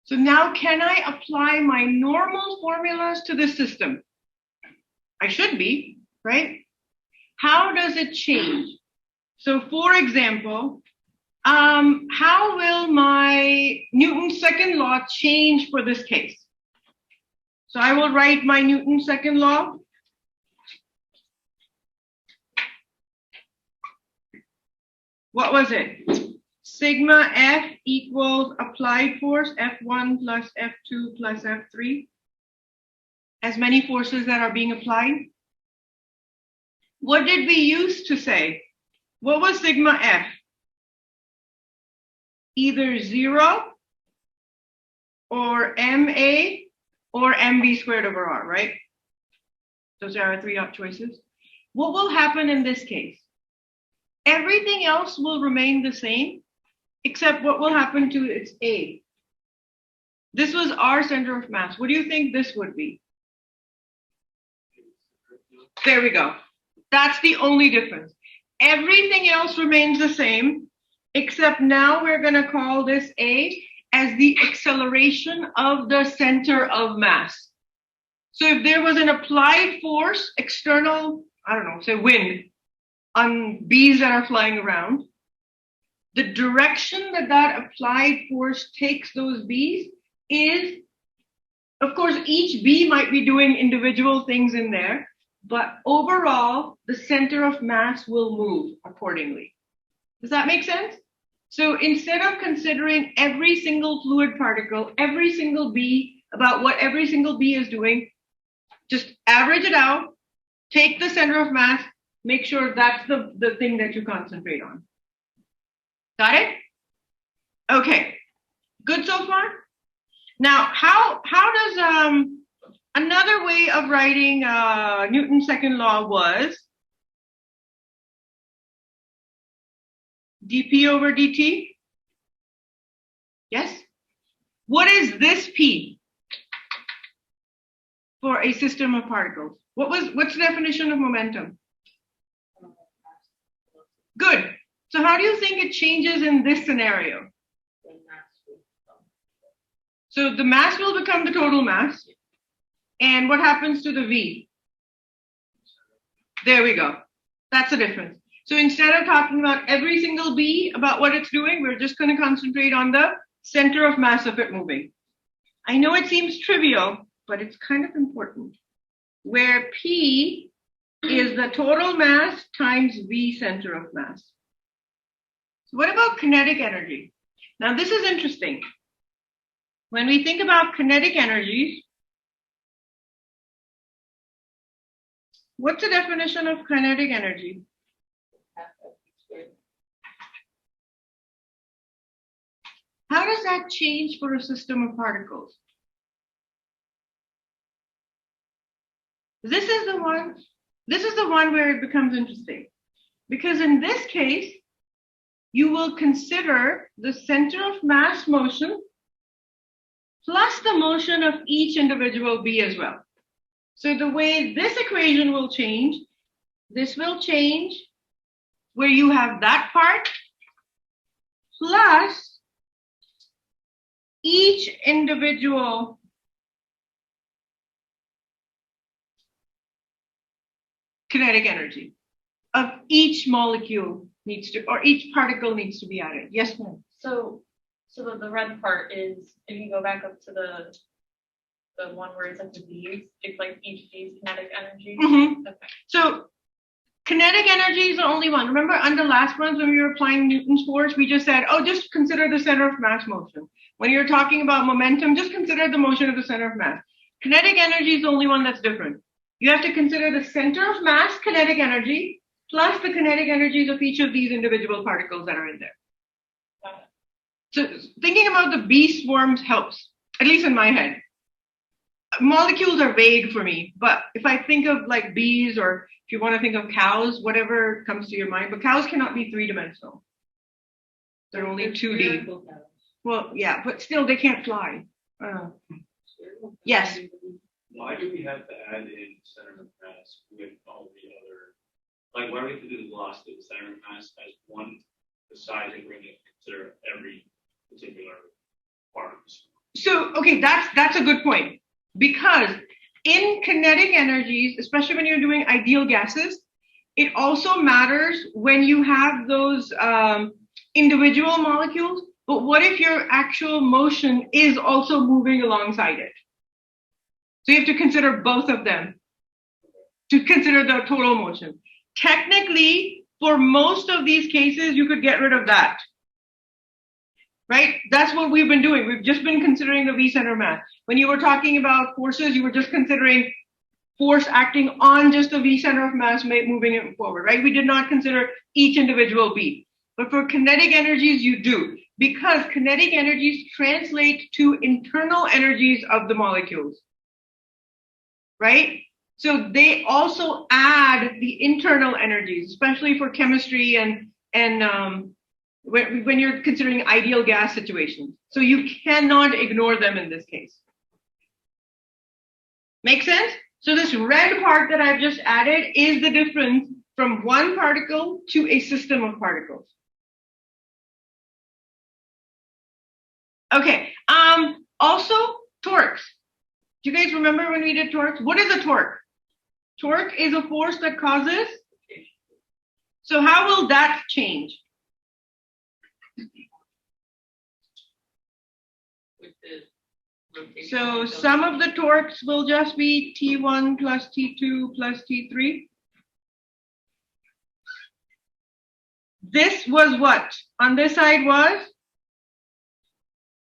So now can I apply my normal formulas to this system? I should be, right? How does it change? So for example, how will my Newton's second law change for this case? So I will write my Newton's second law. What was it? Sigma F equals applied force, F1 plus F2 plus F3. As many forces that are being applied. What did we used to say? What was sigma F? Either 0 or MA or MB squared over R, right? Those are our three choices. What will happen in this case? Everything else will remain the same, except what will happen to its A. This was our center of mass. What do you think this would be? There we go. That's the only difference. Everything else remains the same, except now we're going to call this A as the acceleration of the center of mass. So if there was an applied force, external, I don't know, say wind, on bees that are flying around, the direction that that applied force takes those bees is, of course, each bee might be doing individual things in there, but overall, the center of mass will move accordingly. Does that make sense? So instead of considering every single fluid particle, every single bee, about what every single bee is doing, just average it out, take the center of mass, make sure that's the thing that you concentrate on. Got it? Okay, good so far? Now, how does, another way of writing Newton's second law was dP over dt? Yes? What is this P for a system of particles? What's the definition of momentum? Good. So how do you think it changes in this scenario? So the mass will become the total mass. And what happens to the V? There we go. That's the difference. So instead of talking about every single B, about what it's doing, we're just going to concentrate on the center of mass of it moving. I know it seems trivial, but it's kind of important. Where P is the total mass times V center of mass. So what about kinetic energy? Now this is interesting. When we think about kinetic energies, what's the definition of kinetic energy? How does that change for a system of particles? This is the one where it becomes interesting. Because in this case, you will consider the center of mass motion plus the motion of each individual B as well. So the way this equation will change, this will change where you have that part plus each individual kinetic energy of each molecule needs to, or each particle needs to be added. Yes, ma'am. So the red part is, if you go back up to the one where it's like the V's, it's like each V's kinetic energy. Mm-hmm. Okay. So kinetic energy is the only one. Remember under last ones when we were applying Newton's force, we just said, oh, just consider the center of mass motion. When you're talking about momentum, just consider the motion of the center of mass. Kinetic energy is the only one that's different. You have to consider the center of mass kinetic energy plus the kinetic energies of each of these individual particles that are in there. So thinking about the bee swarms helps, at least in my head. Molecules are vague for me, but if I think of like bees, or if you want to think of cows, whatever comes to your mind, but cows cannot be three-dimensional. They're only 2D. Well, yeah, but still they can't fly. Yes. Why do we have to add in center of mass with all the other, like why do we have to do the velocity of the center of mass as one besides if we're going to consider every particular part of the swarm? So, okay, that's a good point. Because in kinetic energies, especially when you're doing ideal gases, it also matters when you have those individual molecules. But what if your actual motion is also moving alongside it? So you have to consider both of them to consider the total motion. Technically, for most of these cases, you could get rid of that. Right? That's what we've been doing. We've just been considering the V center mass. When you were talking about forces, you were just considering force acting on just the V center of mass moving it forward, right? We did not consider each individual beat. But for kinetic energies, you do, because kinetic energies translate to internal energies of the molecules, right? So they also add the internal energies, especially for chemistry and when you're considering ideal gas situations. So you cannot ignore them in this case. Make sense? So this red part that I've just added is the difference from one particle to a system of particles. Okay. Also, torques. Do you guys remember when we did torques? What is a torque? Torque is a force that causes. So how will that change? So some of the torques will just be T1 plus T2 plus T3. This was what? On this side was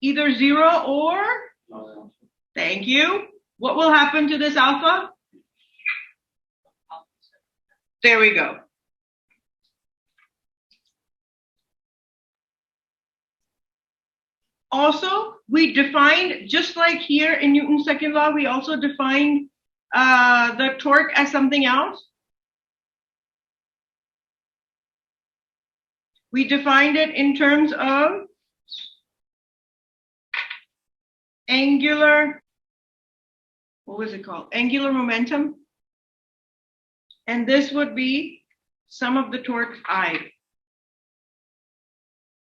either 0 or? Thank you. What will happen to this alpha? There we go. Also, we defined, just like here in Newton's second law, we also defined the torque as something else. We defined it in terms of angular, what was it called? Angular momentum. And this would be sum of the torques I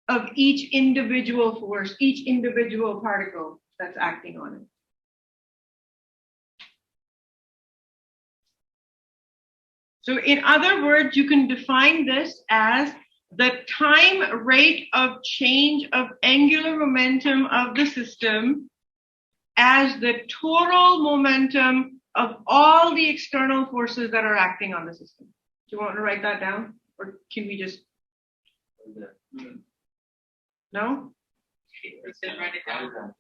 of each individual force, each individual particle that's acting on it. So in other words, you can define this as the time rate of change of angular momentum of the system as the total momentum of all the external forces that are acting on the system. Do you want to write that down? Or can we just... No?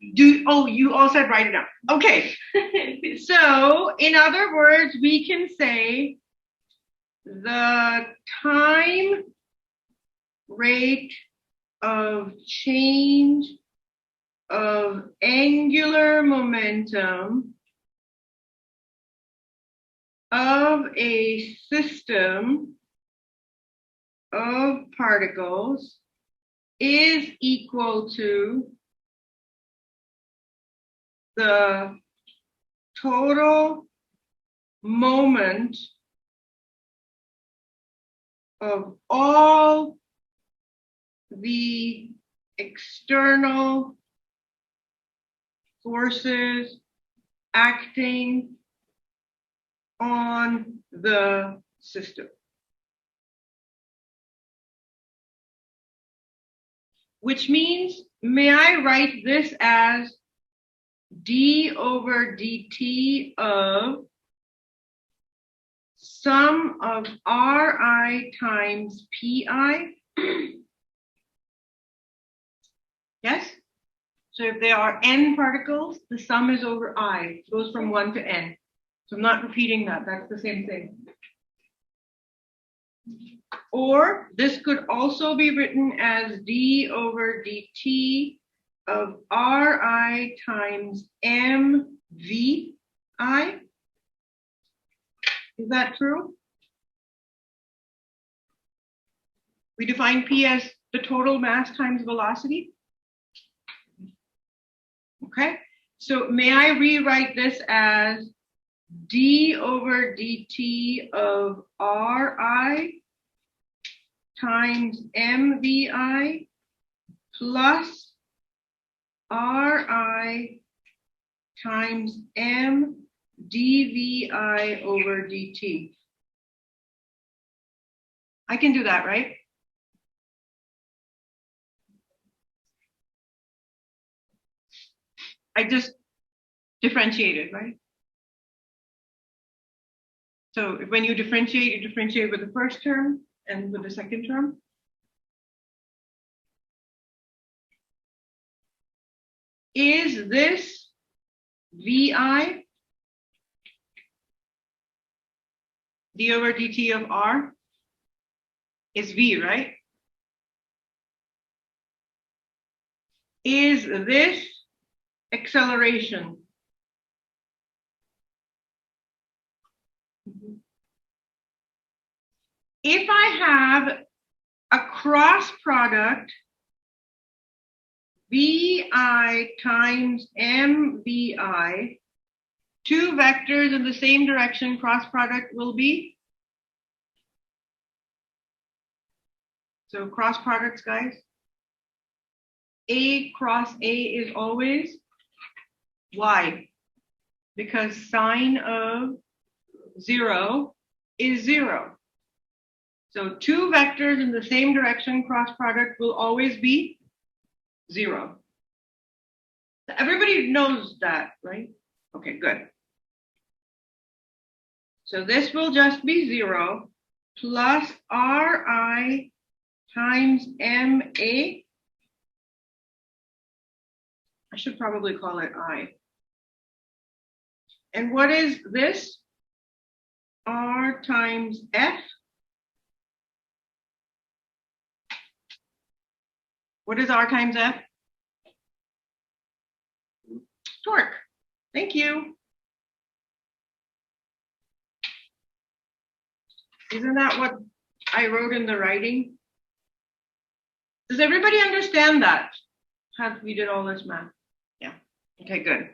You all said write it down. Okay. So, in other words, we can say the time rate of change of angular momentum of a system of particles is equal to the total moment of all the external forces acting on the system. Which means, may I write this as d over dt of sum of Ri times Pi? Yes? So if there are n particles, the sum is over I. It goes from 1 to n. So I'm not repeating that. That's the same thing. Or this could also be written as d over dt of Ri times mvi. Is that true? We define P as the total mass times velocity. Okay, so may I rewrite this as d over dt of Ri times mvi plus Ri times m dvi over dt. I can do that, right? I just differentiated, right? So when you differentiate with the first term and with the second term. Is this vi d over dt of r? Is v, right? Is this acceleration? If I have a cross product vi times mvi, two vectors in the same direction, cross product will be? So cross products, guys. A cross A is always y, because sine of 0 is 0. So two vectors in the same direction, cross product will always be 0. Everybody knows that, right? Okay, good. So this will just be 0 plus ri times ma. I should probably call it I. And what is this? R times F. What is R times F? Torque. Thank you. Isn't that what I wrote in the writing? Does everybody understand that? How we did all this math? Yeah. Okay, good.